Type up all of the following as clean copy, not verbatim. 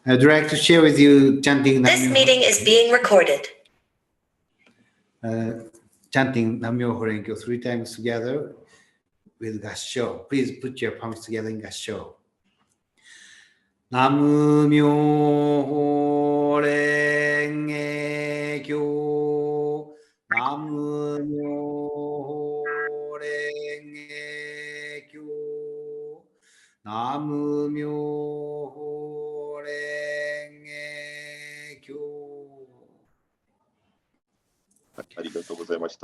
I'd like to share with you chanting. This meeting is being recorded. Chanting Nam-myoho Renge-kyo 3 times together with Gassho. Please put your palms together in Gassho. Nam-myoho Renge-kyo. Nam-myoho Renge-kyo. Nam-myoho Renge-kyo.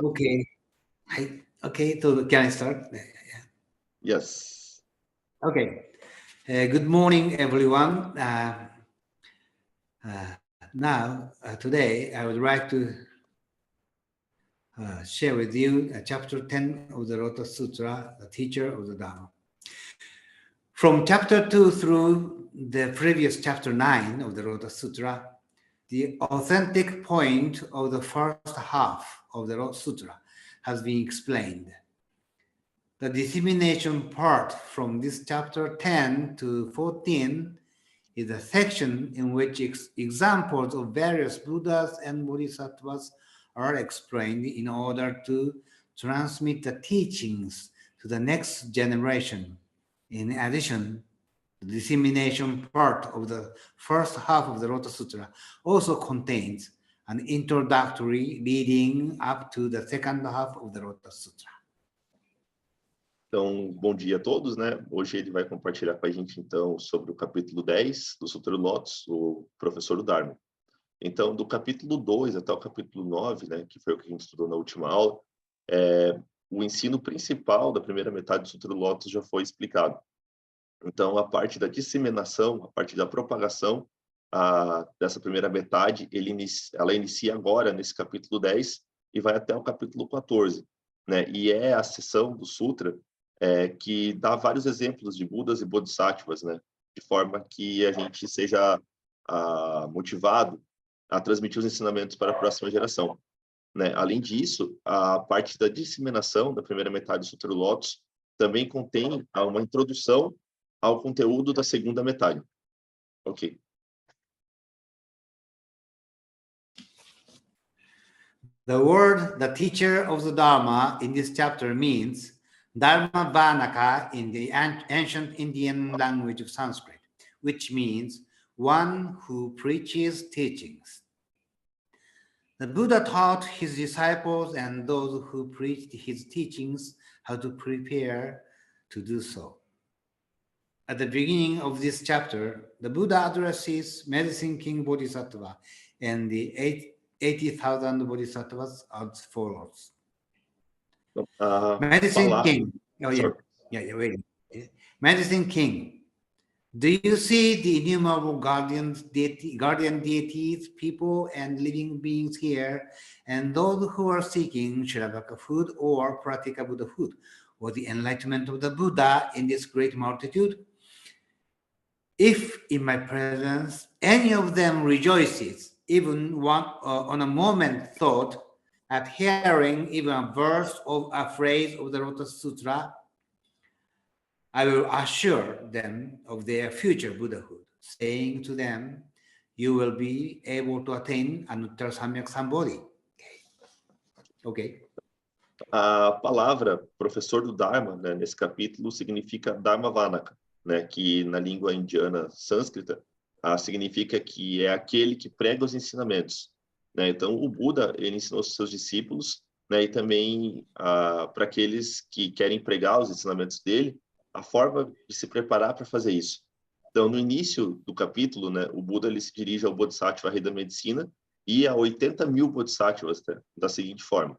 Okay. Okay, so can I start? Yes. Okay. Good morning, everyone. Today, I would like to share with you chapter 10 of the Lotus Sutra, the teacher of the Dharma. From chapter 2 through the previous chapter 9 of the Lotus Sutra, the authentic point of the first half of the Lotus Sutra has been explained. The dissemination part from this chapter 10 to 14 is a section in which examples of various Buddhas and Bodhisattvas are explained in order to transmit the teachings to the next generation. In addition, the dissemination part of the first half of the Lotus Sutra also contains an introductory leading up to the second half of the Lotus Sutra. Então, bom dia a todos, né? Hoje ele vai compartilhar com a gente, então, sobre o capítulo 10 do Sutra do Lótus, o professor do Dharma. Então, do capítulo 2 até o capítulo 9, né, que foi o que a gente estudou na última aula, o ensino principal da primeira metade do Sutra do Lótus já foi explicado. Então, a parte da disseminação, a parte da propagação dessa primeira metade, ela inicia agora nesse capítulo 10 e vai até o capítulo 14, né? E é a seção do Sutra que dá vários exemplos de Budas e Bodhisattvas, né? De forma que a gente seja motivado a transmitir os ensinamentos para a próxima geração, né? Além disso, a parte da disseminação da primeira metade do Sutra do Lótus também contém uma introdução ao conteúdo da segunda metade. Ok. The word, the teacher of the Dharma in this chapter means Dharma Vanaka in the ancient Indian language of Sanskrit, which means one who preaches teachings. The Buddha taught his disciples and those who preached his teachings how to prepare to do so. At the beginning of this chapter, the Buddha addresses Medicine King Bodhisattva and the 80,000 Bodhisattvas as follows. Medicine King. Oh, yeah. Wait. Medicine King, do you see the innumerable guardian deities, people, and living beings here, and those who are seeking Shiravaka food or Pratika Buddha food, or the enlightenment of the Buddha in this great multitude? If in my presence any of them rejoices, even one on a moment thought at hearing even a verse of a phrase of the Lotus Sutra, I will assure them of their future Buddhahood, saying to them, you will be able to attain Anuttara Samyak Sambodhi. Okay. A palavra professor do Dharma, né, nesse capítulo significa Dharma Vanaka, né, que na língua indiana sânscrita significa que é aquele que prega os ensinamentos, né? Então o Buda ele ensinou aos seus discípulos, né, e também para aqueles que querem pregar os ensinamentos dele, a forma de se preparar para fazer isso. Então no início do capítulo, né, o Buda ele se dirige ao Bodhisattva rei da medicina e a 80.000 Bodhisattvas, né, da seguinte forma.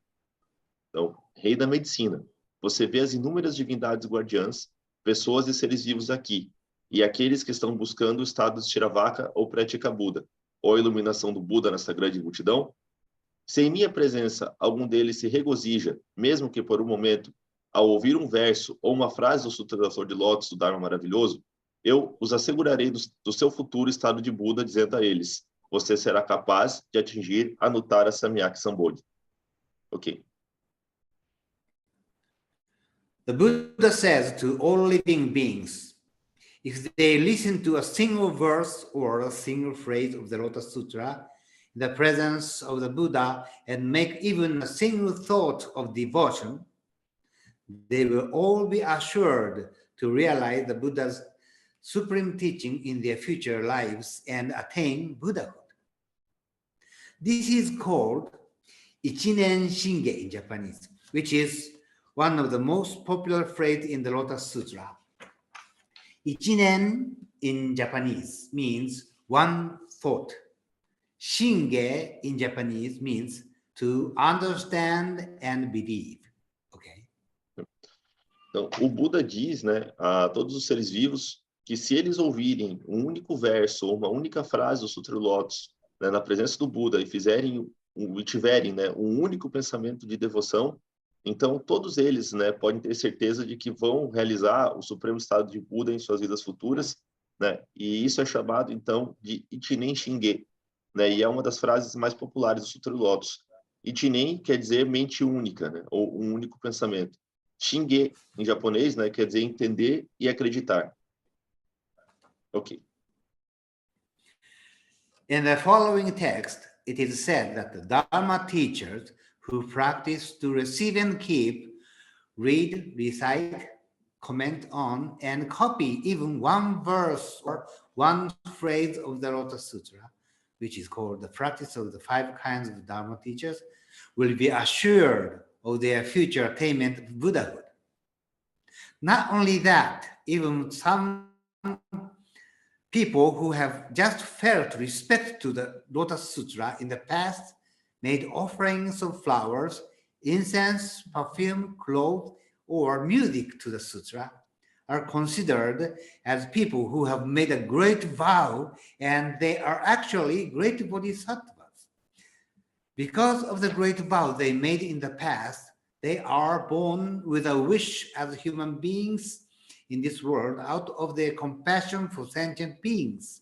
Então, rei da medicina, você vê as inúmeras divindades guardiãs, pessoas e seres vivos aqui, e aqueles que estão buscando o estado de Shiravaka ou Pratika Buda, ou a iluminação do Buda nessa grande multidão. Se em minha presença algum deles se regozija, mesmo que por um momento, ao ouvir um verso ou uma frase do Sutra da Flor de Lótus do Dharma maravilhoso, eu os assegurarei do seu futuro estado de Buda, dizendo a eles, você será capaz de atingir Anuttara Samyak Sambodhi. Ok. The Buddha says to all living beings, If they listen to a single verse or a single phrase of the Lotus Sutra in the presence of the Buddha and make even a single thought of devotion, they will all be assured to realize the Buddha's supreme teaching in their future lives and attain Buddhahood. This is called Ichinen Shinge in Japanese, which is one of the most popular phrases in the Lotus Sutra. Ichinen in Japanese means one thought. Shinge in Japanese means to understand and believe. Okay. Então, o Buda diz, né, a todos os seres vivos que se eles ouvirem um único verso ou uma única frase do Sutra do Lótus, né, na presença do Buda e tiverem, né, um único pensamento de devoção, então todos eles, né, podem ter certeza de que vão realizar o supremo estado de Buda em suas vidas futuras, né? E isso é chamado então de Ichinen Shinge, né? E é uma das frases mais populares do Sutra do Lótus. Ichinen quer dizer mente única, né, ou um único pensamento. Shinge em japonês, né, quer dizer entender e acreditar. Ok. In the following text, it is said that the Dharma teachers who practice to receive and keep, read, recite, comment on, and copy even one verse or one phrase of the Lotus Sutra, which is called the practice of the 5 kinds of Dharma teachers, will be assured of their future attainment of Buddhahood. Not only that, even some people who have just felt respect to the Lotus Sutra in the past made offerings of flowers, incense, perfume, clothes, or music to the sutra are considered as people who have made a great vow, and they are actually great bodhisattvas. Because of the great vow they made in the past, they are born with a wish as human beings in this world out of their compassion for sentient beings.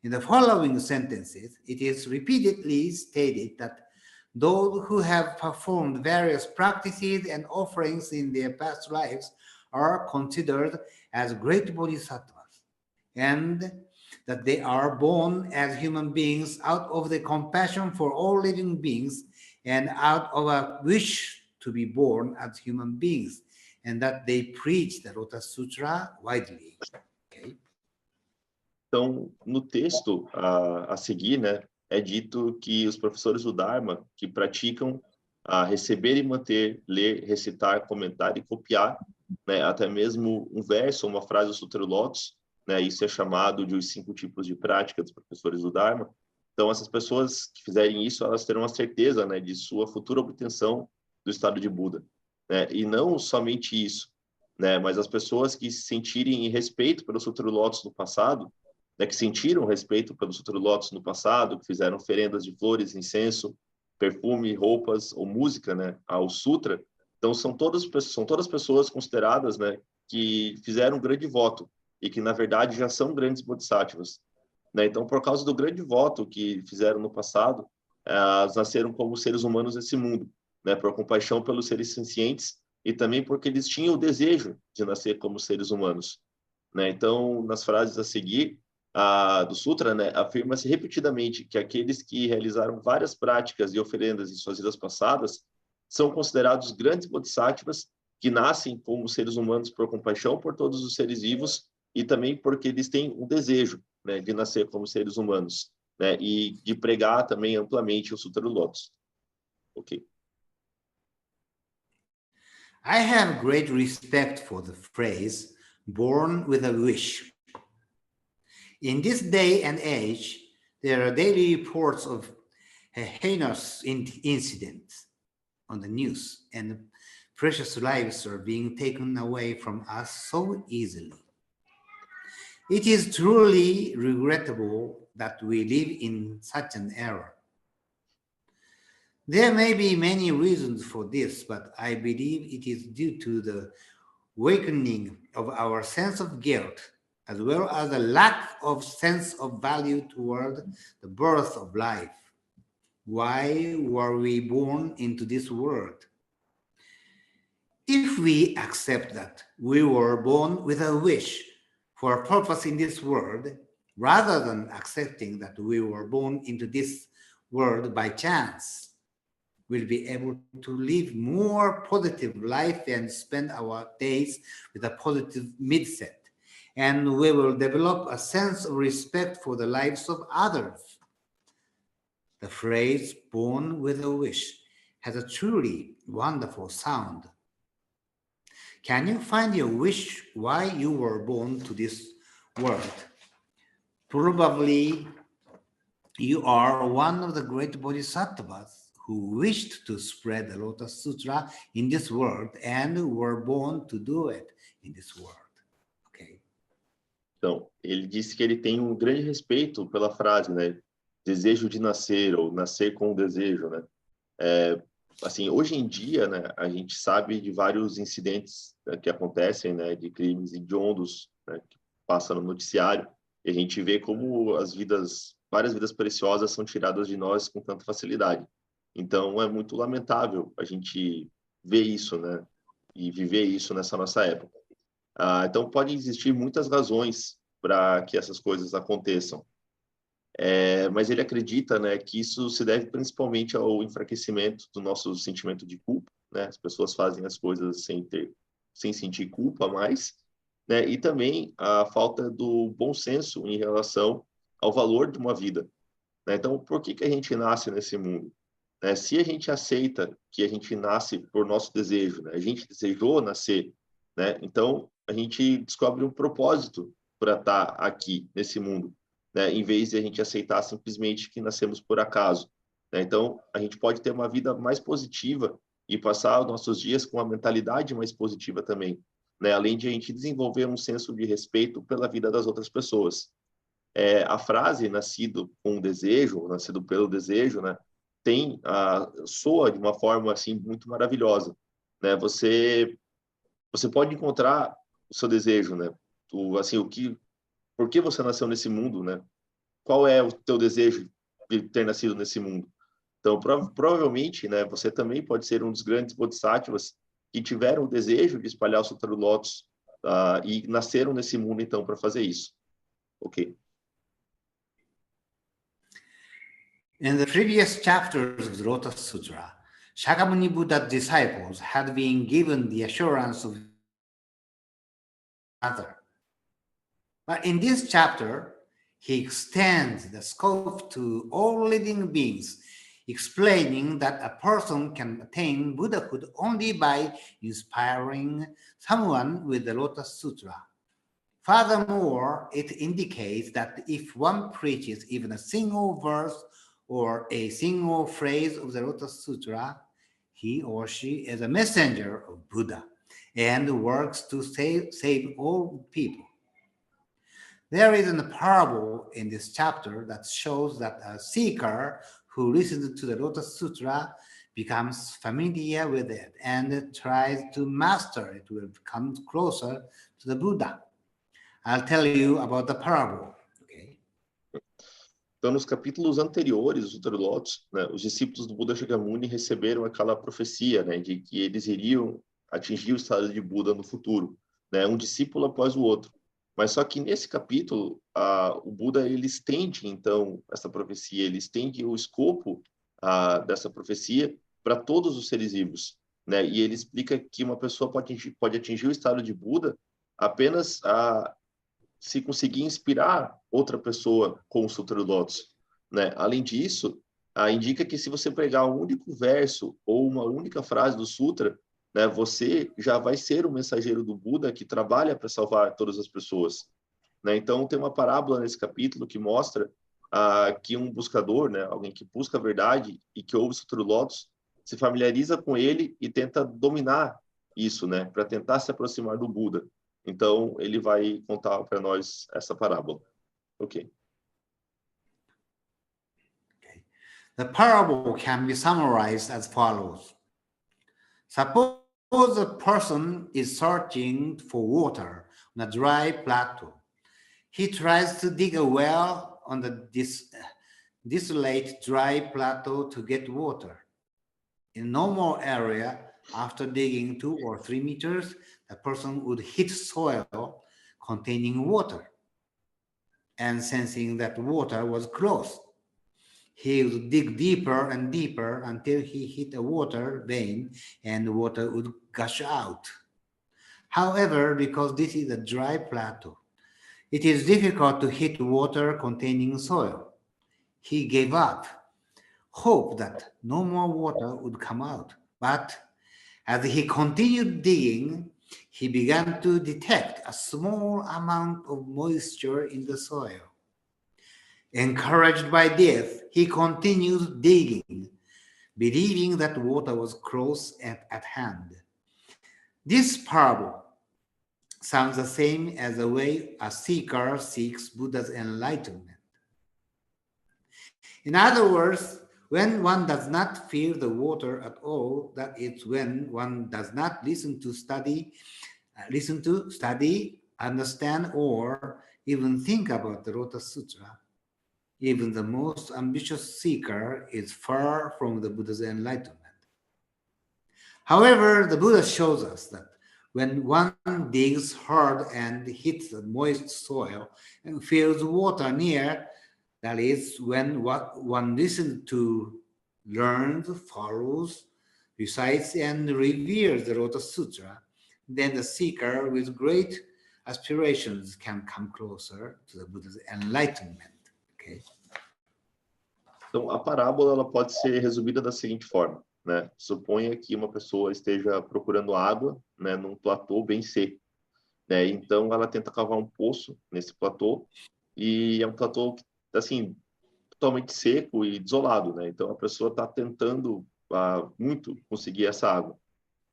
In the following sentences, it is repeatedly stated that those who have performed various practices and offerings in their past lives are considered as great bodhisattvas, and that they are born as human beings out of the compassion for all living beings and out of a wish to be born as human beings, and that they preach the Lotus Sutra widely. Okay. Então, no texto a seguir, né, é dito que os professores do Dharma que praticam receber e manter, ler, recitar, comentar e copiar, né, até mesmo um verso ou uma frase do Sutra do Lótus, né, isso é chamado de os 5 tipos de prática dos professores do Dharma. Então, essas pessoas que fizerem isso, elas terão a certeza, né, de sua futura obtenção do estado de Buda, né, e não somente isso, né, mas as pessoas que se sentirem respeito pelo Sutra do Lótus no passado, né, que sentiram respeito pelo Sutra do Lótus no passado, que fizeram oferendas de flores, incenso, perfume, roupas ou música, né, ao Sutra. Então, são todas pessoas consideradas, né, que fizeram um grande voto e que, na verdade, já são grandes bodhisattvas, né? Então, por causa do grande voto que fizeram no passado, elas nasceram como seres humanos desse mundo, né, por compaixão pelos seres sencientes e também porque eles tinham o desejo de nascer como seres humanos, né? Então, nas frases a seguir, do Sutra, né, afirma-se repetidamente que aqueles que realizaram várias práticas e oferendas em suas vidas passadas são considerados grandes bodhisattvas que nascem como seres humanos por compaixão por todos os seres vivos e também porque eles têm um desejo, né, de nascer como seres humanos, né, e de pregar também amplamente o Sutra do Lótus. Ok. I have great respect for the phrase "born with a wish." In this day and age, there are daily reports of heinous incidents on the news, and precious lives are being taken away from us so easily. It is truly regrettable that we live in such an era. There may be many reasons for this, but I believe it is due to the awakening of our sense of guilt, as well as a lack of sense of value toward the birth of life. Why were we born into this world? If we accept that we were born with a wish, for a purpose in this world, rather than accepting that we were born into this world by chance, we'll be able to live more positive life and spend our days with a positive mindset. And we will develop a sense of respect for the lives of others. The phrase born with a wish has a truly wonderful sound. Can you find your wish why you were born to this world? Probably you are one of the great bodhisattvas who wished to spread the Lotus Sutra in this world and were born to do it in this world. Okay. Então, ele disse que ele tem um grande respeito pela frase, né? Desejo de nascer, ou nascer com o desejo, né? Assim, hoje em dia, né, a gente sabe de vários incidentes, né, que acontecem, né, de crimes hediondos, né, que passam no noticiário, e a gente vê como várias vidas preciosas são tiradas de nós com tanta facilidade. Então, é muito lamentável a gente ver isso, né, e viver isso nessa nossa época. Então, podem existir muitas razões para que essas coisas aconteçam. Mas ele acredita, né, que isso se deve principalmente ao enfraquecimento do nosso sentimento de culpa, né? As pessoas fazem as coisas sem sentir culpa mais, né? E também a falta do bom senso em relação ao valor de uma vida, né? Então, por que a gente nasce nesse mundo? Se a gente aceita que a gente nasce por nosso desejo, né? A gente desejou nascer, né? Então, a gente descobre um propósito para estar aqui nesse mundo, né? Em vez de a gente aceitar simplesmente que nascemos por acaso, né? Então, a gente pode ter uma vida mais positiva e passar os nossos dias com uma mentalidade mais positiva também, né? Além de a gente desenvolver um senso de respeito pela vida das outras pessoas. A frase nascido com o desejo, nascido pelo desejo, né? Soa de uma forma assim muito maravilhosa, né? Você pode encontrar o seu desejo, né? Por que você nasceu nesse mundo, né? Qual é o teu desejo de ter nascido nesse mundo? Então, provavelmente, né, você também pode ser um dos grandes bodhisattvas que tiveram o desejo de espalhar o Sutra do Lótus e nasceram nesse mundo, então, para fazer isso. Ok. In the previous chapters of the Lotus Sutra, Shakyamuni Buddha's disciples had been given the assurance of another. But in this chapter, he extends the scope to all living beings, explaining that a person can attain Buddhahood only by inspiring someone with the Lotus Sutra. Furthermore, it indicates that if one preaches even a single verse or a single phrase of the Lotus Sutra, he or she is a messenger of Buddha and works to save all people. There is a parable in this chapter that shows that a seeker who listens to the Lotus Sutra becomes familiar with it and tries to master it will come closer to the Buddha. I'll tell you about the parable. Okay. Então, nos capítulos anteriores do Sutra do Lótus, né, os discípulos do Buda Shakyamuni receberam aquela profecia, né, de que eles iriam atingir o estado de Buda no futuro, né, um discípulo após o outro. Mas só que nesse capítulo, o Buda ele estende, então, essa profecia, ele estende o escopo dessa profecia para todos os seres vivos, né? E ele explica que uma pessoa pode atingir o estado de Buda apenas se conseguir inspirar outra pessoa com o Sutra do Lótus, né? Além disso, indica que se você pregar um único verso ou uma única frase do Sutra, né, você já vai ser o mensageiro do Buda que trabalha para salvar todas as pessoas, né? Então, tem uma parábola nesse capítulo que mostra que um buscador, né, alguém que busca a verdade e que ouve o Sutra do Lótus, se familiariza com ele e tenta dominar isso, né, para tentar se aproximar do Buda. Então, ele vai contar para nós essa parábola. Ok. The parable can be summarized as follows. Suppose a person is searching for water on a dry plateau. He tries to dig a well on the desolate dry plateau to get water. In a normal area, after digging 2 or 3 meters, the person would hit soil containing water, and sensing that water was close, he would dig deeper and deeper until he hit a water vein and water would gush out. However, because this is a dry plateau, it is difficult to hit water containing soil. He gave up, hoped that no more water would come out. But as he continued digging, he began to detect a small amount of moisture in the soil. Encouraged by this, he continued digging, believing that water was close at hand. This parable sounds the same as the way a seeker seeks Buddha's enlightenment. In other words, when one does not feel the water at all, that is when one does not listen to study, understand, or even think about the Lotus Sutra, even the most ambitious seeker is far from the Buddha's enlightenment. However, the Buddha shows us that when one digs hard and hits the moist soil and feels water near, that is when one listens to, learns, follows, recites, and reveres the Lotus Sutra, then the seeker with great aspirations can come closer to the Buddha's enlightenment. Okay? Então, a parábola ela pode ser resumida da seguinte forma, né? Suponha que uma pessoa esteja procurando água, né, num platô bem seco, né? Então, ela tenta cavar um poço nesse platô e é um platô assim totalmente seco e desolado, né? Então, a pessoa está tentando muito conseguir essa água.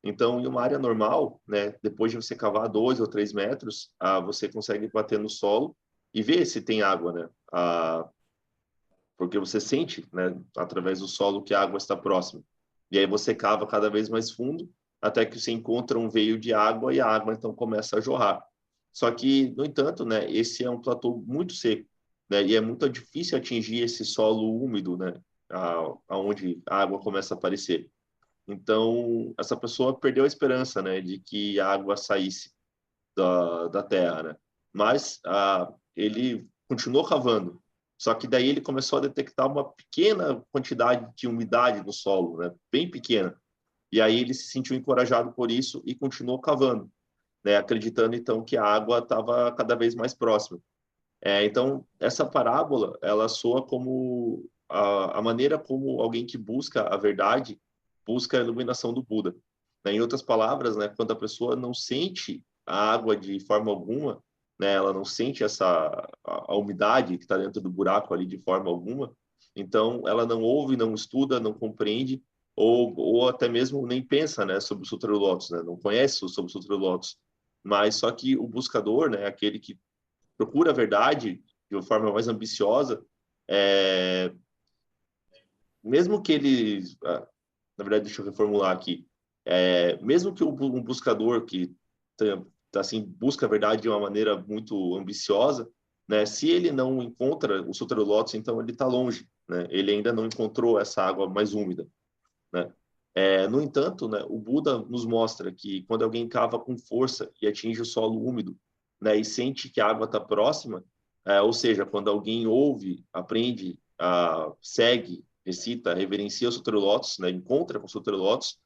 Então, em uma área normal, né, depois de você cavar 2 ou 3 metros, você consegue bater no solo e ver se tem água, né? Porque você sente, né, através do solo que a água está próxima. E aí você cava cada vez mais fundo, até que você encontra um veio de água e a água então começa a jorrar. Só que, no entanto, né, esse é um platô muito seco, né, e é muito difícil atingir esse solo úmido, né, aonde a água começa a aparecer. Então, essa pessoa perdeu a esperança, né, de que a água saísse da terra, né? Mas ele continuou cavando. Só que daí ele começou a detectar uma pequena quantidade de umidade no solo, né? Bem pequena. E aí ele se sentiu encorajado por isso e continuou cavando, né? Acreditando então que a água estava cada vez mais próxima. Então essa parábola ela soa como a maneira como alguém que busca a verdade busca a iluminação do Buda. Né? Em outras palavras, né? Quando a pessoa não sente a água de forma alguma, né? Ela não sente a umidade que está dentro do buraco ali de forma alguma, então ela não ouve, não estuda, não compreende ou até mesmo nem pensa, né, sobre o Sutra do Lótus, né? Não conhece sobre o Sutra do Lótus, mas só que o buscador, né, aquele que procura a verdade de uma forma mais ambiciosa, mesmo que ele, na verdade, deixa eu reformular aqui, mesmo que um buscador que assim busca a verdade de uma maneira muito ambiciosa, né, se ele não encontra o Sutra do Lótus, então ele está longe, né? Ele ainda não encontrou essa água mais úmida, né? No entanto, né, o Buda nos mostra que quando alguém cava com força e atinge o solo úmido, né, e sente que a água está próxima, ou seja, quando alguém ouve, aprende, segue, recita, reverencia o Sutra do Lótus, né, encontra com o Sutra do Lótus,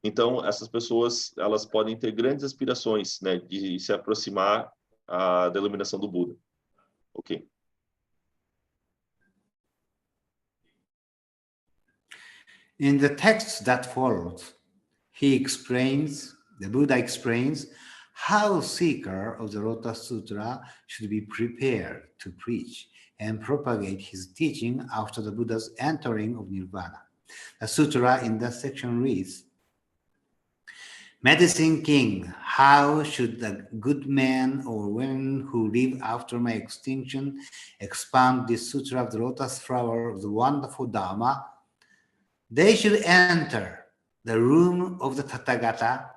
então essas pessoas elas podem ter grandes aspirações, né, de se aproximar da iluminação do Buda. Ok. In the text that follows, the Buddha explains how seeker of the Lotus Sutra should be prepared to preach and propagate his teaching after the Buddha's entering of Nirvana. The sutra in that section reads, Medicine King, how should the good men or women who live after my extinction expound this sutra of the lotus flower of the wonderful Dharma? They should enter the room of the Tathagata,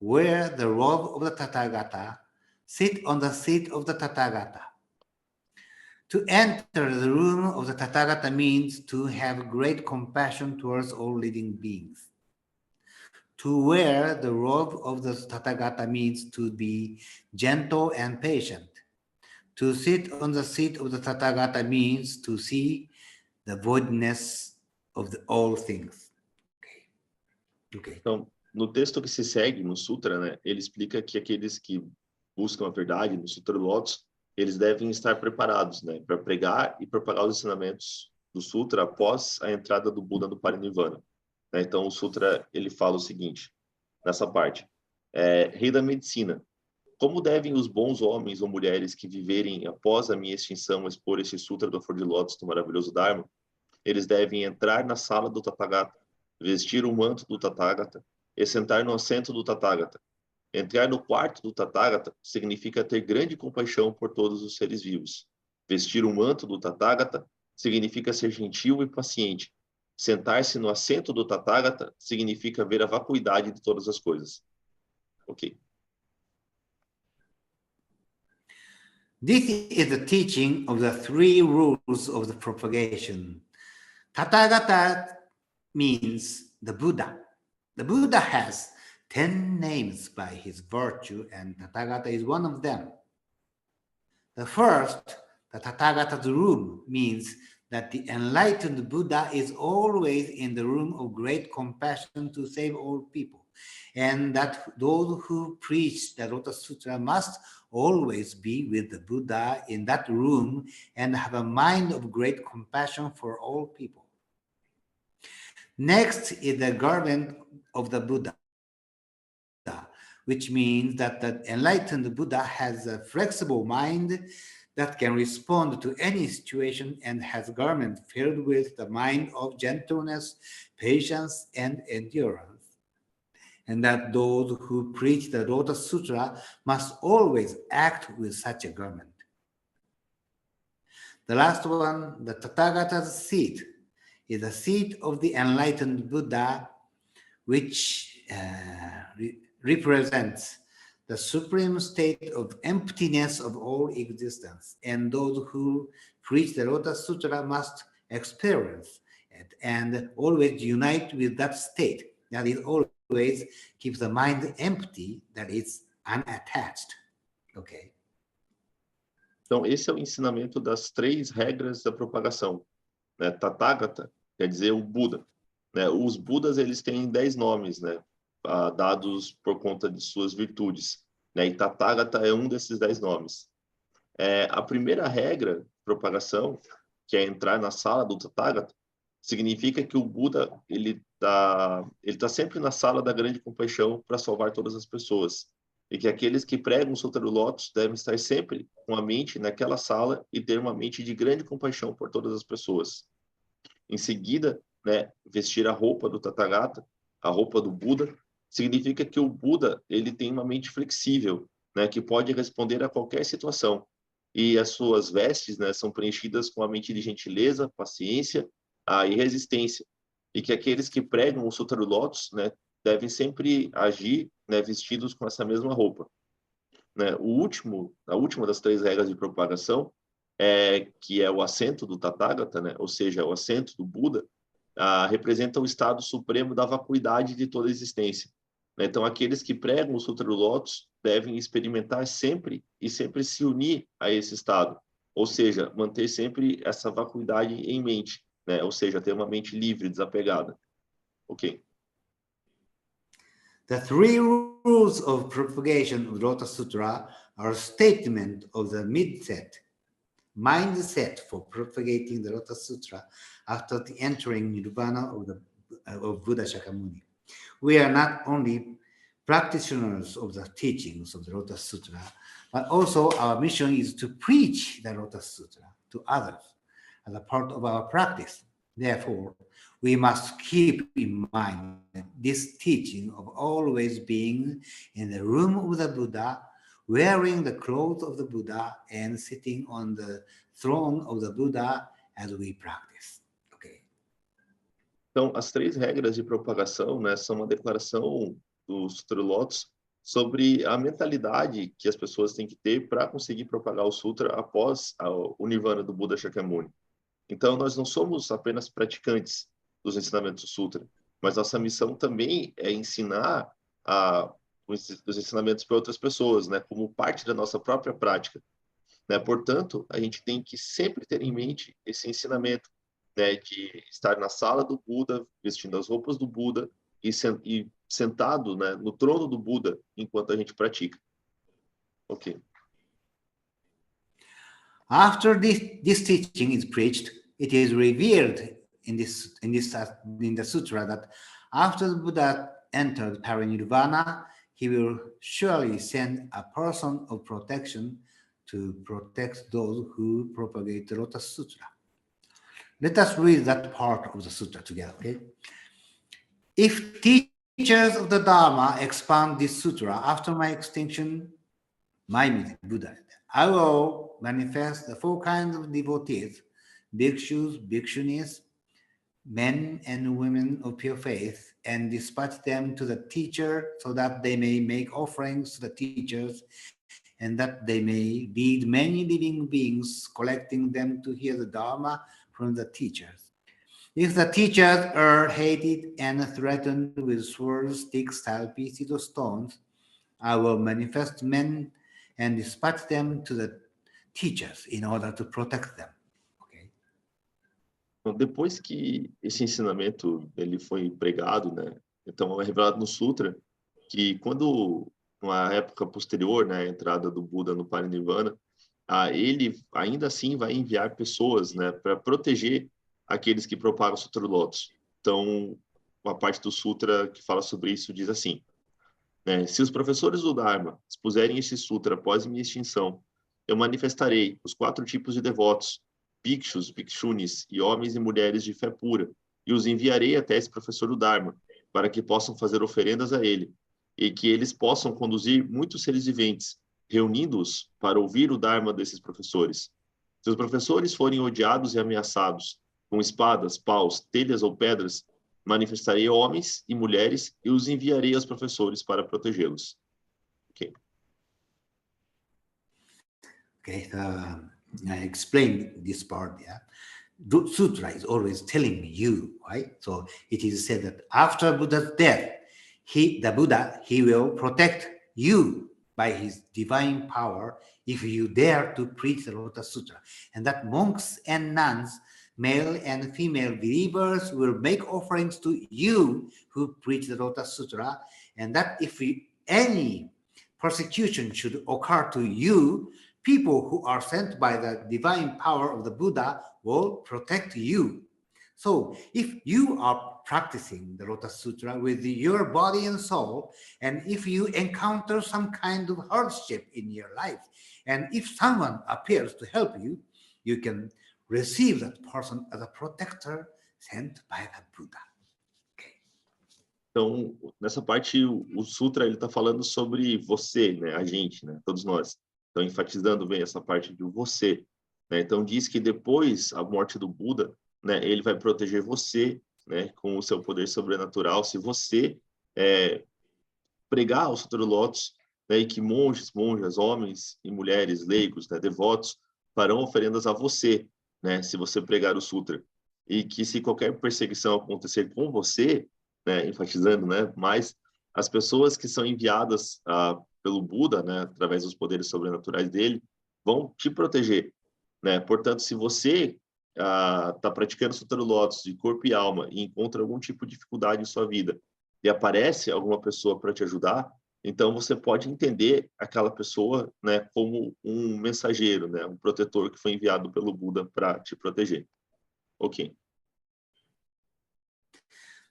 wear the robe of the Tathagata, sit on the seat of the Tathagata. To enter the room of the Tathagata means to have great compassion towards all living beings. To wear the robe of the Tathagata means to be gentle and patient. To sit on the seat of the Tathagata means to see the voidness of all things. Okay. Então, no texto que se segue, no Sutra, né, ele explica que aqueles que buscam a verdade, no Sutra do Lótus, eles devem estar preparados, né, para pregar e propagar os ensinamentos do Sutra após a entrada do Buda no Parinirvana. Né? Então, o Sutra, ele fala o seguinte, nessa parte, Rei da Medicina, como devem os bons homens ou mulheres que viverem após a minha extinção expor este Sutra do Flor de Lótus do maravilhoso Dharma? Eles devem entrar na sala do Tathagata, vestir o manto do Tathagata e sentar no assento do Tathagata. Entrar no quarto do Tathagata significa ter grande compaixão por todos os seres vivos. Vestir o manto do Tathagata significa ser gentil e paciente. Sentar-se no assento do Tathagata significa ver a vacuidade de todas as coisas. Ok. This is the teaching of the three rules of the propagation. Tathagata means the Buddha. The Buddha has 10 names by his virtue, and Tathagata is one of them. The first, the Tathagata's room, means that the enlightened Buddha is always in the room of great compassion to save all people, and that those who preach the Lotus Sutra must always be with the Buddha in that room and have a mind of great compassion for all people. Next is the garment of the Buddha, which means that the enlightened Buddha has a flexible mind that can respond to any situation and has a garment filled with the mind of gentleness, patience, and endurance. And that those who preach the Lotus Sutra must always act with such a garment. The last one, the Tathagata's seat, is the seat of the enlightened Buddha, which represents the supreme state of emptiness of all existence. And those who preach the Lotus Sutra must experience it and always unite with that state. That is, always keep the mind empty, that is unattached. Okay. Então, esse é o ensinamento das 3 regras da propagação. Né? Tathagata quer dizer o Buda. Né? Os Budas, eles têm 10 nomes, né? Dados por conta de suas virtudes. Né? E Tathagata é um desses 10 nomes. A primeira regra de propagação, que é entrar na sala do Tathagata, significa que o Buda ele tá sempre na sala da grande compaixão para salvar todas as pessoas. E que aqueles que pregam o Sutra do Lótus devem estar sempre com a mente naquela sala e ter uma mente de grande compaixão por todas as pessoas. Em seguida, né, vestir a roupa do Tathagata, a roupa do Buda, significa que o Buda ele tem uma mente flexível, né, que pode responder a qualquer situação. E as suas vestes, né, são preenchidas com a mente de gentileza, paciência e resistência. E que aqueles que pregam o Sutra do Lótus, né, devem sempre agir, né, vestidos com essa mesma roupa. Né? A última das 3 regras de propagação, que é o assento do Tathagata, né? Ou seja, o assento do Buda, representa o estado supremo da vacuidade de toda a existência. Né? Então, aqueles que pregam o Sutra do Lótus devem experimentar sempre e sempre se unir a esse estado. Ou seja, manter sempre essa vacuidade em mente, né? Ou seja, ter uma mente livre, desapegada. Ok. The 3 rules of propagation of Lotus Sutra are a statement of the mindset for propagating the Lotus Sutra after the entering Nirvana of Buddha Shakyamuni. We are not only practitioners of the teachings of the Lotus Sutra, but also our mission is to preach the Lotus Sutra to others as a part of our practice. Therefore, we must keep in mind this teaching of always being in the room of the Buddha, wearing the clothes of the Buddha, and sitting on the throne of the Buddha as we practice. Okay. Então, as 3 regras de propagação, né, são uma declaração do Sutra do Lótus sobre a mentalidade que as pessoas têm que ter para conseguir propagar o Sutra após o Nirvana do Buda Shakyamuni. Então, nós não somos apenas praticantes dos ensinamentos do Sutra, mas nossa missão também é ensinar os ensinamentos para outras pessoas, né, como parte da nossa própria prática, né? Portanto, a gente tem que sempre ter em mente esse ensinamento, né, de estar na sala do Buda, vestindo as roupas do Buda e sentado, né, no trono do Buda enquanto a gente pratica. Ok. After this teaching is preached, it is revealed in the sutra that after the Buddha entered parinirvana, he will surely send a person of protection to protect those who propagate the Lotus Sutra. Let us read that part of the sutra together, okay? If teachers of the Dharma expand this sutra after my extinction, my Buddha, I will manifest the four kinds of devotees, bhikshus, bhikshunis, men and women of pure faith, and dispatch them to the teacher so that they may make offerings to the teachers and that they may lead many living beings, collecting them to hear the Dharma from the teachers. If the teachers are hated and threatened with swords, sticks, pieces, or stones, I will manifest men and dispatch them to the teachers in order to protect them. Okay. Então, depois que esse ensinamento ele foi pregado, né, então é revelado no Sutra que quando, numa época posterior, né, à entrada do Buda no Parinirvana, ele ainda assim vai enviar pessoas, né, para proteger aqueles que propagam o Sutra do Lótus. Então, uma parte do Sutra que fala sobre isso diz assim, né, se os professores do Dharma expuserem esse Sutra após minha extinção, eu manifestarei os 4 tipos de devotos, bhikshus, bhikshunis e homens e mulheres de fé pura, e os enviarei até esse professor do Dharma, para que possam fazer oferendas a ele, e que eles possam conduzir muitos seres viventes, reunindo-os para ouvir o Dharma desses professores. Se os professores forem odiados e ameaçados, com espadas, paus, telhas ou pedras, manifestarei homens e mulheres e os enviarei aos professores para protegê-los. Ok. Okay, I explained this part. Yeah, the sutra is always telling you, right? So it is said that after Buddha's death, the Buddha, he will protect you by his divine power if you dare to preach the Lotus Sutra, and that monks and nuns, male and female believers, will make offerings to you who preach the Lotus Sutra, and that if any persecution should occur to you, people who are sent by the divine power of the Buddha will protect you. So if you are practicing the Lotus Sutra with your body and soul, and if you encounter some kind of hardship in your life, and if someone appears to help you, you can receive that person as a protector sent by the Buddha. Então, nessa parte, o Sutra ele está falando sobre você, né, a gente, né, todos nós. Então, enfatizando bem essa parte de você, né? Então, diz que depois a morte do Buda, né, ele vai proteger você, né, com o seu poder sobrenatural, se você pregar o Sutra do Lótus, né, e que monges, monjas, homens e mulheres, leigos, né, devotos, farão oferendas a você, né, se você pregar o Sutra. E que se qualquer perseguição acontecer com você, né, enfatizando, né, mas as pessoas que são enviadas pelo Buda, né, através dos poderes sobrenaturais dele, vão te proteger, né? Portanto, se você está praticando Sutra do Lótus de corpo e alma e encontra algum tipo de dificuldade em sua vida e aparece alguma pessoa para te ajudar, então você pode entender aquela pessoa, né, como um mensageiro, né, um protetor que foi enviado pelo Buda para te proteger. Ok.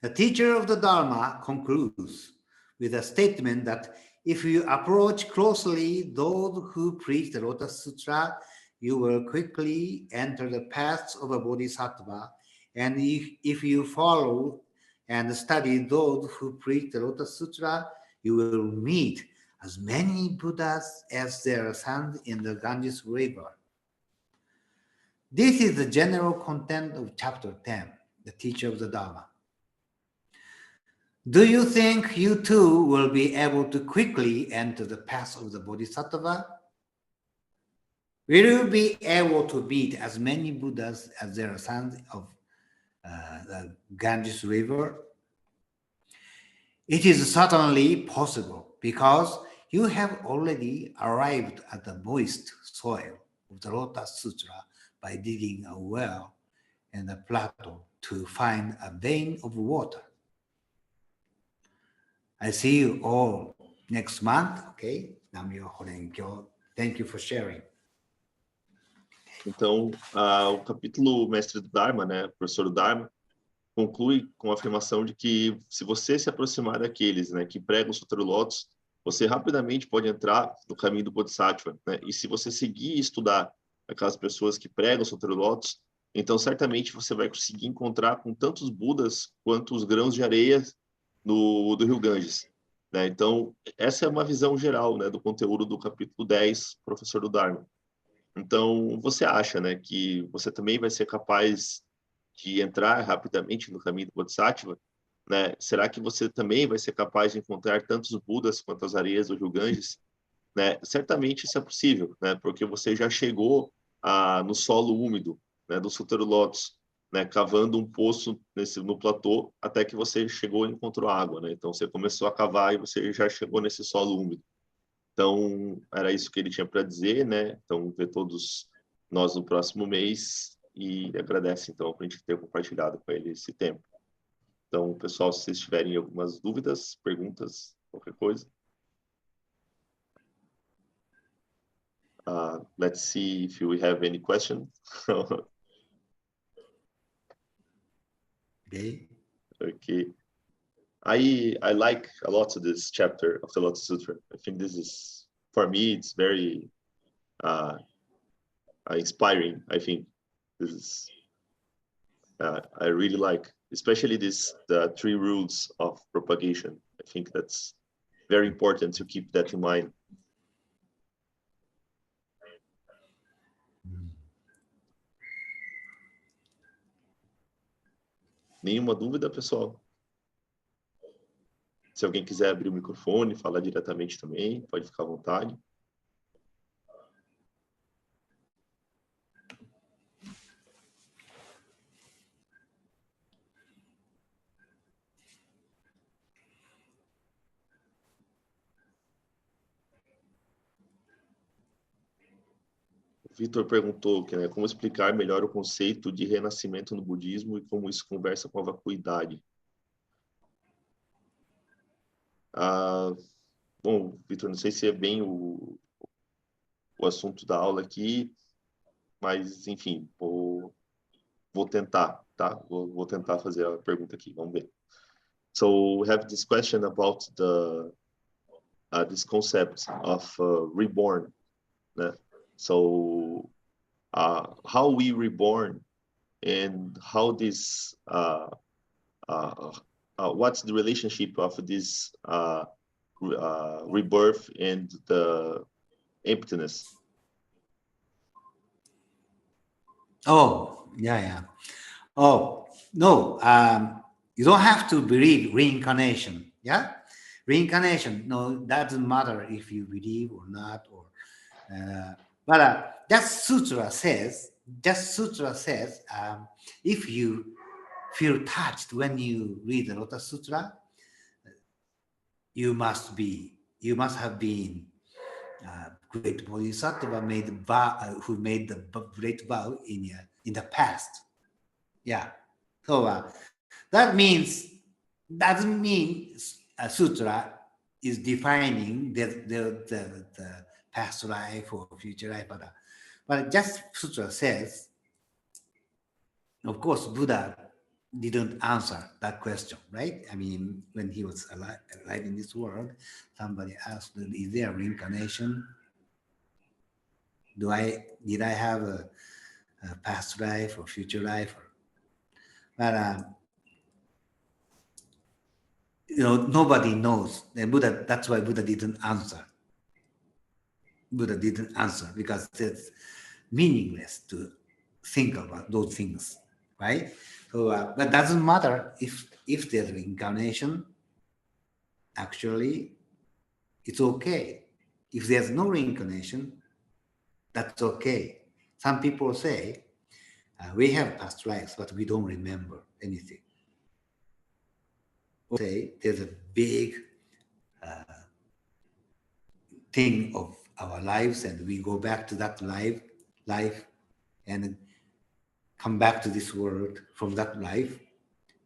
The teacher of the Dharma concludes with a statement that if you approach closely those who preach the Lotus Sutra, you will quickly enter the paths of a bodhisattva. And if you follow and study those who preach the Lotus Sutra, you will meet as many Buddhas as there are sands in the Ganges River. This is the general content of chapter 10, the teacher of the Dharma. Do you think you too will be able to quickly enter the path of the Bodhisattva? Will you be able to meet as many Buddhas as there are sands of the Ganges River? It is certainly possible because you have already arrived at the moist soil of the Lotus Sutra by digging a well in the plateau to find a vein of water. I see you all next month. Okay. Nam-myoho Renge-kyo. Thank you for sharing. Então, o capítulo Mestre do Dharma, né, professor do Dharma, conclui com a afirmação de que se você se aproximar daqueles, né, que pregam o Sutra do Lótus, você rapidamente pode entrar no caminho do Bodhisattva, né? E se você seguir e estudar aquelas pessoas que pregam o Sutra do Lótus, então certamente você vai conseguir encontrar com tantos Budas quanto os grãos de areia do Rio Ganges, né? Então, essa é uma visão geral, né, do conteúdo do capítulo 10, professor do Dharma. Então, você acha, né, que você também vai ser capaz de entrar rapidamente no caminho do Bodhisattva, né? Será que você também vai ser capaz de encontrar tantos Budas quanto as areias do Rio Ganges, né? Certamente isso é possível, né? Porque você já chegou no solo úmido, né, do Sutra do Lótus, né, cavando um poço no platô até que você chegou e encontrou água, né? Então você começou a cavar e você já chegou nesse solo úmido. Então, era isso que ele tinha para dizer, né? Então, ver todos nós no próximo mês e agradece, então, por a gente ter compartilhado com ele esse tempo. Então, pessoal, se vocês tiverem algumas dúvidas, perguntas, qualquer coisa. Let's see if we have any questions. Okay. Okay. I like a lot of this chapter of the Lotus Sutra. I think this is, for me, it's very inspiring. I think this is, I really like, especially the 3 rules of propagation. I think that's very important to keep that in mind. Nenhuma dúvida, pessoal? Se alguém quiser abrir o microfone, falar diretamente também, pode ficar à vontade. O Vitor perguntou né, como explicar melhor o conceito de renascimento no budismo e como isso conversa com a vacuidade. Bom, Vitor, não sei se é bem o assunto da aula aqui, mas, enfim, vou tentar, tá? Vou tentar fazer a pergunta aqui, vamos ver. So, we have this question about this concept of reborn, né? So, how we reborn and how this, what's the relationship of this rebirth and the emptiness? Oh, yeah. Oh, no, you don't have to believe reincarnation, yeah? Reincarnation, no, doesn't matter if you believe or not, but that sutra says, if you feel touched when you read the Lotus Sutra, you must have been great bodhisattva who made the great vow in the past. Yeah. So doesn't mean a sutra is defining the past life or future life, but just sutra says, of course, Buddha didn't answer that question, right? I mean, when he was alive in this world, somebody asked, is there reincarnation? Did I have a past life or future life? But nobody knows. And that's why Buddha didn't answer. Buddha didn't answer because it's meaningless to think about those things, right? So, but doesn't matter if there's reincarnation. Actually, it's okay. If there's no reincarnation, that's okay. Some people say we have past lives, but we don't remember anything. say there's a big thing of our lives, and we go back to that life, and come back to this world from that life,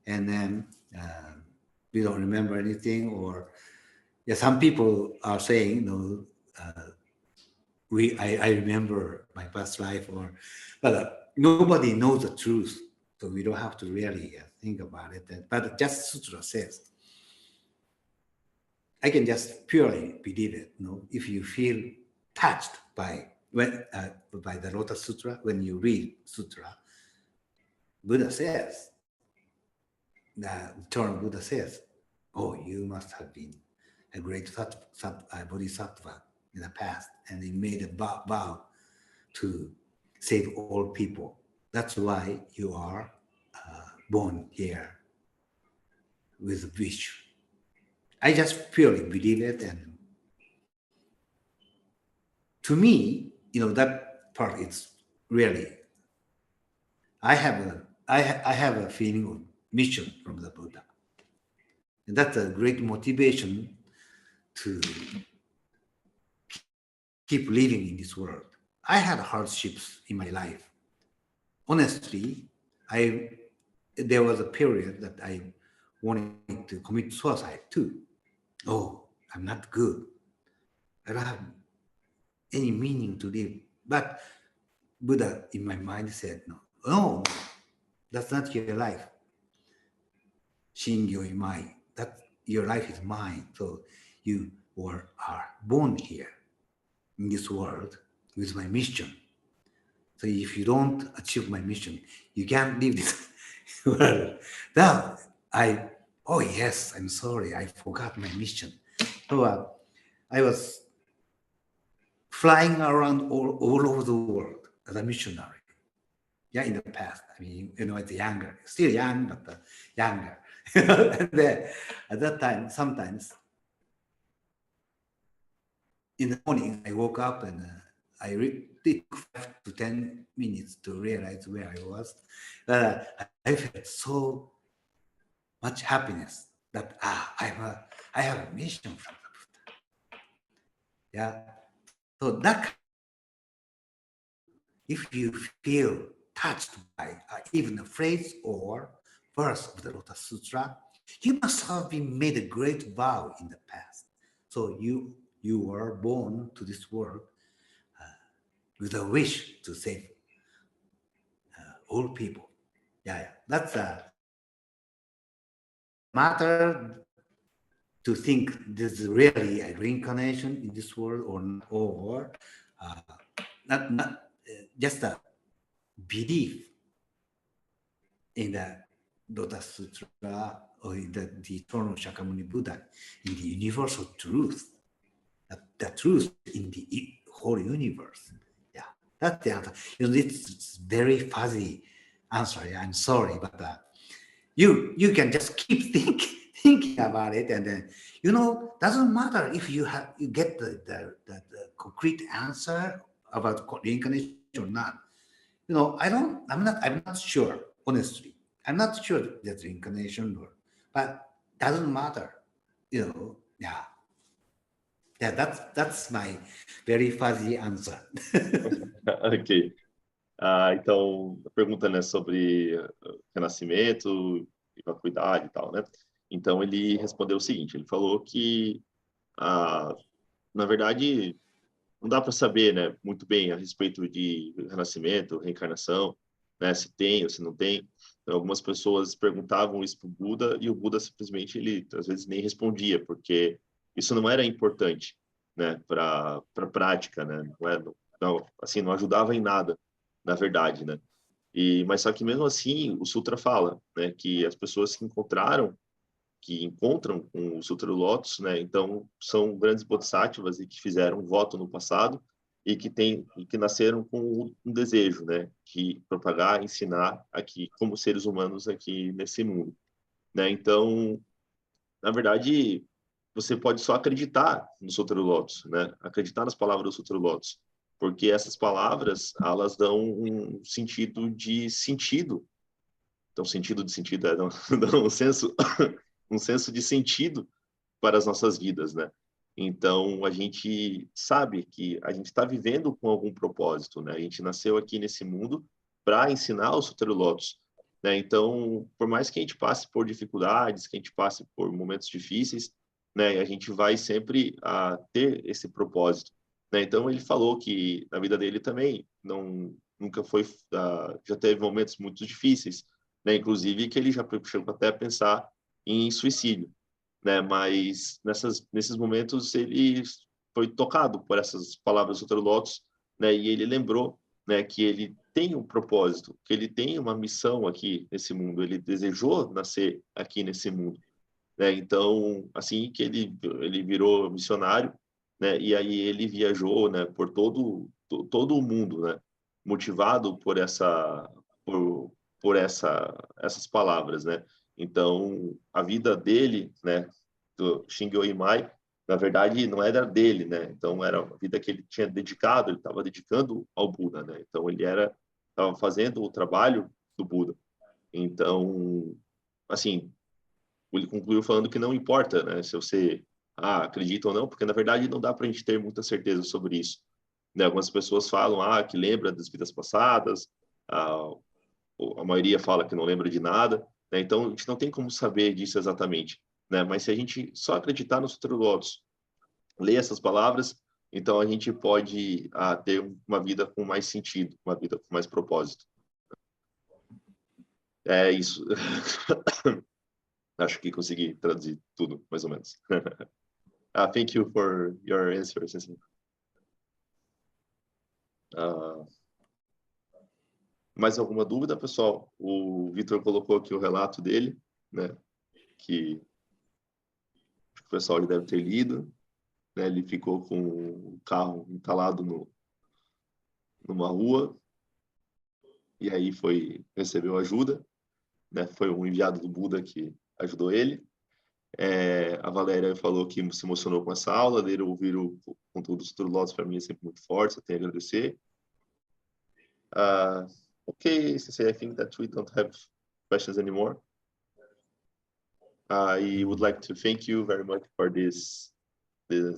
and then we don't remember anything, or yeah, some people are saying, I remember my past life, but nobody knows the truth, so we don't have to really think about it. But just Sutra says, I can just purely believe it. If you feel touched by the Lotus Sutra, when you read Sutra, Buddha says, the eternal Buddha says, oh, you must have been a great bodhisattva in the past, and he made a vow to save all people. That's why you are born here with a wish. I just purely believe it, and to me, that part is really. I have a feeling of mission from the Buddha, and that's a great motivation to keep living in this world. I had hardships in my life. Honestly, there was a period that I wanted to commit suicide too. Oh, I'm not good. I don't have any meaning to live. But Buddha in my mind said, no, that's not your life. Shingyo imai, that your life is mine. So you are born here in this world with my mission. So if you don't achieve my mission, you can't leave this world. Now, oh yes, I'm sorry, I forgot my mission. So I was flying around all over the world as a missionary. Yeah, in the past. I mean, it's younger, still young, but younger. And then, at that time, sometimes in the morning, I woke up and I took 5 to 10 minutes to realize where I was. I felt so much happiness that I have a mission from the Buddha. Yeah. So that, if you feel touched by even a phrase or verse of the Lotus Sutra, you must have been made a great vow in the past. So you were born to this world with a wish to save all people. Yeah. That's a matter to think this is really a reincarnation in this world, or not just a belief in the Lotus Sutra or in the eternal Shakyamuni Buddha, in the universal truth, the truth in the whole universe. Yeah, that's the answer. It's very fuzzy answer. Yeah, I'm sorry, but you can just keep thinking about it, and then doesn't matter if you get the concrete answer about reincarnation or not. I'm not sure, honestly. I'm not sure that's reincarnation, but doesn't matter. Yeah. That's my very fuzzy answer. Ok. Então, a pergunta, né, sobre renascimento e vacuidade e tal, né? Então, ele respondeu o seguinte, ele falou que, na verdade, não dá para saber, né, muito bem a respeito de renascimento, reencarnação, né, se tem ou se não tem. Então, algumas pessoas perguntavam isso para o Buda e o Buda simplesmente, ele às vezes nem respondia, porque isso não era importante, né, para a prática, né? Não, assim, não ajudava em nada, na verdade, né? Mas só que mesmo assim, o Sutra fala, né, que as pessoas que encontram com o Sutra do Lótus, né? Então, são grandes bodhisattvas e que fizeram um voto no passado e que nasceram com um desejo, né? De propagar, ensinar aqui, como seres humanos aqui nesse mundo, né? Então, na verdade, você pode só acreditar no Sutra do Lótus, né? Acreditar nas palavras do Sutra do Lótus, porque essas palavras, elas dão um sentido de sentido. Então, sentido de sentido dão um senso um senso de sentido para as nossas vidas, né? Então, a gente sabe que a gente está vivendo com algum propósito, né? A gente nasceu aqui nesse mundo para ensinar os Soteru Lotus, né? Então, por mais que a gente passe por dificuldades, que a gente passe por momentos difíceis, né? A gente vai sempre ter esse propósito, né? Então, ele falou que na vida dele também nunca foi, já teve momentos muito difíceis, né? Inclusive que ele já chegou até a pensar em suicídio, né? Mas nesses momentos ele foi tocado por essas palavras do Soteru Lotus, né? E ele lembrou, né, que ele tem um propósito, que ele tem uma missão aqui nesse mundo, ele desejou nascer aqui nesse mundo, né? Então, assim que ele virou missionário, né? E aí ele viajou, né, por todo o mundo, né? Motivado por essas palavras, né? Então, a vida dele, né, do Shingyo Imai, na verdade, não era dele, né? Então, era a vida que ele tinha dedicado, ele estava dedicando ao Buda, né? Então, ele estava fazendo o trabalho do Buda. Então, assim, ele concluiu falando que não importa, né, se você acredita ou não, porque, na verdade, não dá para a gente ter muita certeza sobre isso, né? Algumas pessoas falam que lembra das vidas passadas, a maioria fala que não lembra de nada, né? Então, a gente não tem como saber disso exatamente, né? Mas se a gente só acreditar nos Soteru Lotus, ler essas palavras, então a gente pode ter uma vida com mais sentido, uma vida com mais propósito. É isso. Acho que consegui traduzir tudo, mais ou menos. Thank you for your answers. Mais alguma dúvida, pessoal? O Vitor colocou aqui o relato dele, né? Que o pessoal deve ter lido, né? Ele ficou com o carro entalado numa rua e aí recebeu ajuda, né? Foi um enviado do Buda que ajudou ele. A Valéria falou que se emocionou com essa aula, ler ou ouvir o conteúdo dos Soteru Lotus para mim é sempre muito forte, eu tenho a agradecer. Okay, Sensei, I think that we don't have questions anymore. I would like to thank you very much for this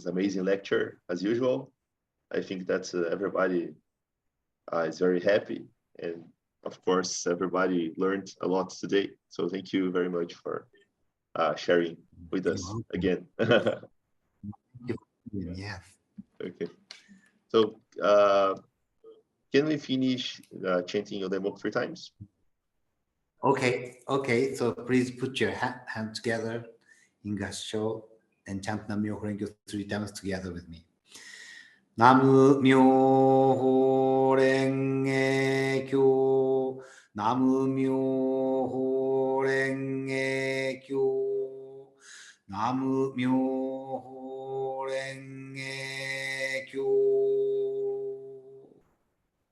amazing lecture, as usual. I think that everybody is very happy, and of course, everybody learned a lot today. So thank you very much for sharing with us again. Yes. Okay. So can we finish chanting Yodemoku 3 times? Okay. So please put your hand together in Gassho and chant Nam-myoho Renge-kyo 3 times together with me. Nam-myoho Renge-kyo, Nam-myoho Renge-kyo, Nam-myoho Renge-kyo.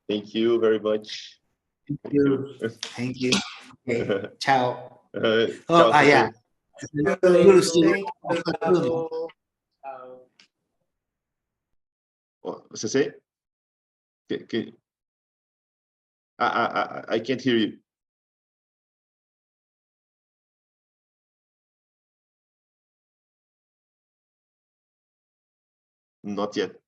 Thank you very much. Thank you. Okay. Ciao. Ciao, Yeah. You'll see. Você say? I can't hear you. Not yet.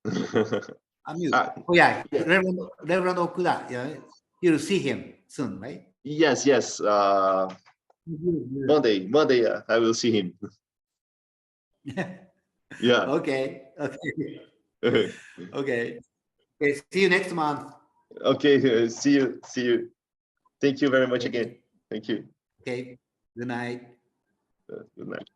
Yeah, Reverend Okuda. Yeah, you'll see him soon, right? Yes. Monday, I will see him. Yeah. Okay. Okay. See you next month. Okay. See you. Thank you very much again. Thank you. Okay. Good night. Good night.